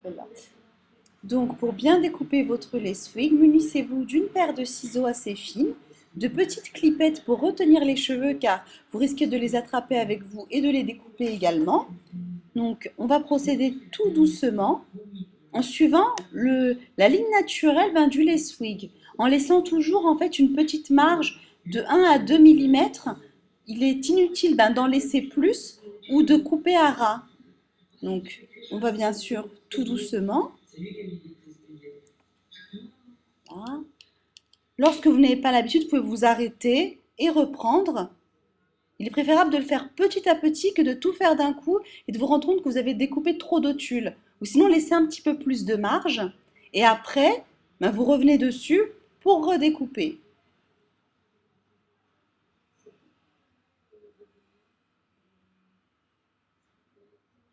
Voilà. Donc, pour bien découper votre lait swing, munissez-vous d'une paire de ciseaux assez fines, de petites clipettes pour retenir les cheveux car vous risquez de les attraper avec vous et de les découper également. Donc, on va procéder tout doucement en suivant la ligne naturelle du lait swing, en laissant toujours en fait une petite marge de 1 à 2 mm. Il est inutile d'en laisser plus ou de couper à ras. Donc, on va bien sûr tout doucement. Voilà. Lorsque vous n'avez pas l'habitude, vous pouvez vous arrêter et reprendre. Il est préférable de le faire petit à petit que de tout faire d'un coup et de vous rendre compte que vous avez découpé trop de tulle. Ou sinon, laissez un petit peu plus de marge et après, vous revenez dessus pour redécouper.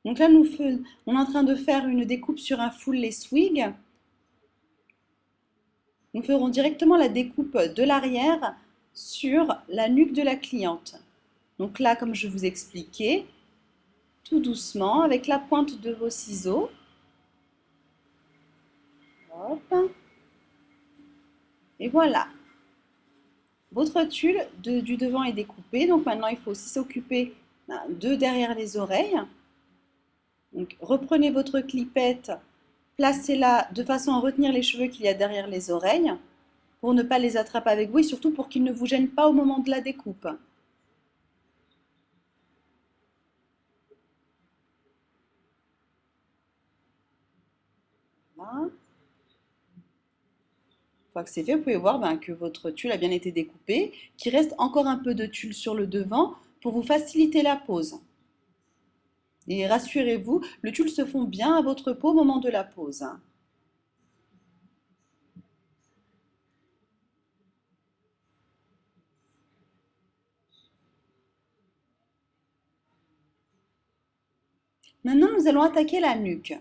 Donc là, on est en train de faire une découpe sur un full lace wig. Nous ferons directement la découpe de l'arrière sur la nuque de la cliente. Donc là, comme je vous expliquais, tout doucement avec la pointe de vos ciseaux. Hop. Et voilà. Votre tulle du devant est découpée. Donc maintenant, il faut aussi s'occuper de derrière les oreilles. Donc, reprenez votre clipette, placez-la de façon à retenir les cheveux qu'il y a derrière les oreilles pour ne pas les attraper avec vous et surtout pour qu'ils ne vous gênent pas au moment de la découpe. Voilà. Une fois que c'est fait, vous pouvez voir que votre tulle a bien été découpée, qu'il reste encore un peu de tulle sur le devant pour vous faciliter la pose. Et rassurez-vous, le tulle se fond bien à votre peau au moment de la pose. Maintenant, nous allons attaquer la nuque.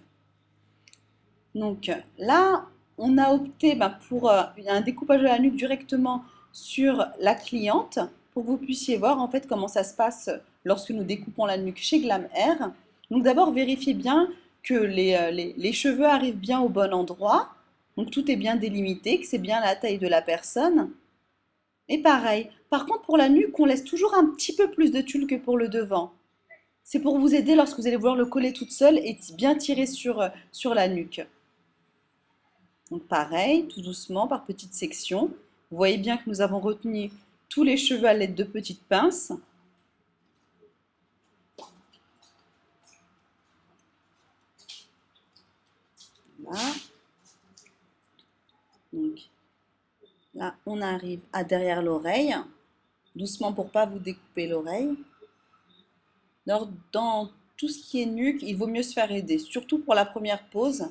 Donc là, on a opté pour un découpage de la nuque directement sur la cliente pour que vous puissiez voir en fait comment ça se passe lorsque nous découpons la nuque chez Glam Hair. Donc d'abord, vérifiez bien que les cheveux arrivent bien au bon endroit. Donc tout est bien délimité, que c'est bien la taille de la personne. Et pareil, par contre pour la nuque, on laisse toujours un petit peu plus de tulle que pour le devant. C'est pour vous aider lorsque vous allez vouloir le coller toute seule et bien tirer sur la nuque. Donc pareil, tout doucement, par petites sections. Vous voyez bien que nous avons retenu tous les cheveux à l'aide de petites pinces. Voilà. Donc là, on arrive à derrière l'oreille. Doucement pour pas vous découper l'oreille. Alors, dans tout ce qui est nuque, il vaut mieux se faire aider, surtout pour la première pose.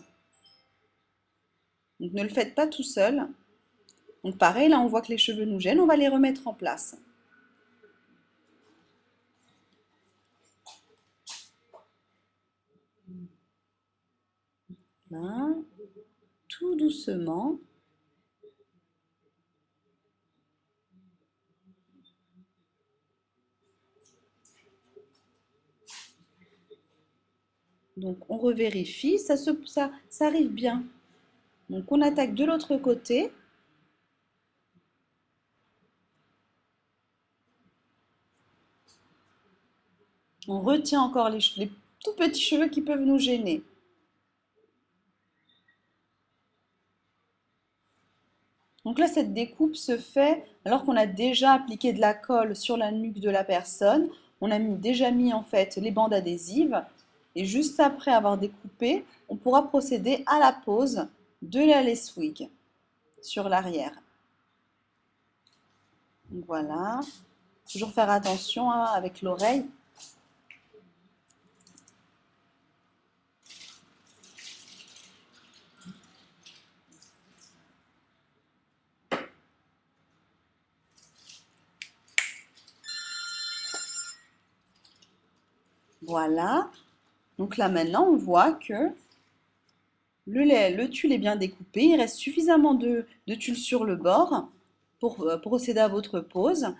Donc ne le faites pas tout seul. Donc pareil, là on voit que les cheveux nous gênent, on va les remettre en place. Là, tout doucement. Donc on revérifie, ça arrive bien. Donc on attaque de l'autre côté. On retient encore les tout petits cheveux qui peuvent nous gêner. Donc là, cette découpe se fait alors qu'on a déjà appliqué de la colle sur la nuque de la personne. On a déjà mis en fait les bandes adhésives. Et juste après avoir découpé, on pourra procéder à la pose de la lace wig sur l'arrière. Donc voilà. Toujours faire attention avec l'oreille. Voilà. Donc là maintenant, on voit que le tulle est bien découpé. Il reste suffisamment de tulle sur le bord pour procéder à votre pose.